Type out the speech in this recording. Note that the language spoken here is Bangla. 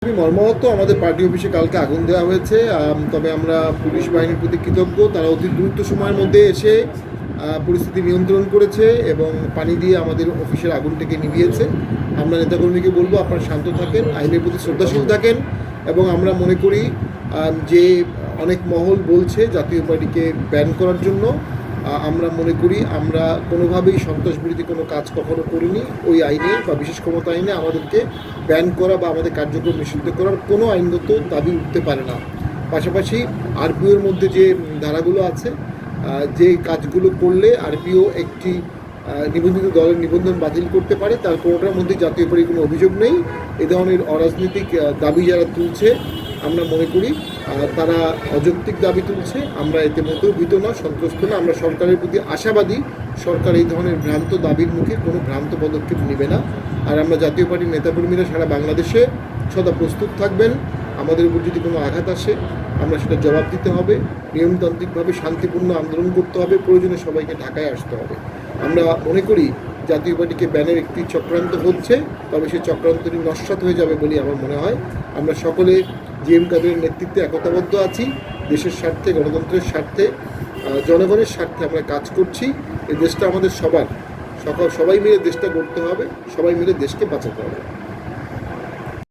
খুবই মর্মাহত। আমাদের পার্টি অফিসে কালকে আগুন দেওয়া হয়েছে। তবে আমরা পুলিশ বাহিনীর প্রতি কৃতজ্ঞ। তারা অতি দ্রুত সময়ের মধ্যে এসে পরিস্থিতি নিয়ন্ত্রণ করেছে এবং পানি দিয়ে আমাদের অফিসের আগুনটাকে নিভিয়েছে। আমরা নেতাকর্মীকে বলবো, আপনারা শান্ত থাকেন, আইনের প্রতি শ্রদ্ধাশীল থাকেন। এবং আমরা মনে করি যে অনেক মহল বলছে জাতীয় পার্টিকে ব্যান করার জন্য। আমরা মনে করি আমরা কোনোভাবেই সন্ত্রাসবিরোধী কোনো কাজ কখনো করিনি। ওই আইনে বা বিশেষ ক্ষমতা আইনে আমাদেরকে ব্যান করা বা আমাদের কার্যক্রম নিষিদ্ধ করার কোনো আইনগত দাবি উঠতে পারে না। পাশাপাশি আরপিওর মধ্যে যে ধারাগুলো আছে, যে কাজগুলো করলে আরপিও একটি নিবন্ধিত দলের নিবন্ধন বাতিল করতে পারে, তার কোনোটার মধ্যে জাতীয় পার্টির কোনো অভিযোগ নেই। এ ধরনের অরাজনৈতিক দাবি যারা তুলছে, আমরা মনে করি তারা অযৌক্তিক দাবি তুলছে। আমরা এতে মোটেও ভীত না, সন্তুষ্ট না। আমরা সরকারের প্রতি আশাবাদী, সরকার এই ধরনের ভ্রান্ত দাবির মুখে কোনো ভ্রান্ত পদক্ষেপ নেবে না। আর আমরা জাতীয় পার্টির নেতাকর্মীরা সারা বাংলাদেশে সদা প্রস্তুত থাকবেন। আমাদের উপর যদি কোনো আঘাত আসে, আমরা সেটা জবাব দিতে হবে। নিয়মতান্ত্রিকভাবে শান্তিপূর্ণ আন্দোলন করতে হবে, প্রয়োজনে সবাইকে ঢাকায় আসতে হবে। আমরা মনে করি জাতীয় পার্টিকে ব্যানের একটি চক্রান্ত হচ্ছে, তবে সেই চক্রান্তটি নস্যাৎ হয়ে যাবে বলে আমার মনে হয়। আমরা সকলে জিএম কাদেরের নেতৃত্বে একতাবদ্ধ আছি। দেশের স্বার্থে, গণতন্ত্রের স্বার্থে, জনগণের স্বার্থে আমরা কাজ করছি। এই দেশটা আমাদের সবার, সবাই মিলে দেশটা গড়তে হবে, সবাই মিলে দেশকে বাঁচাতে হবে।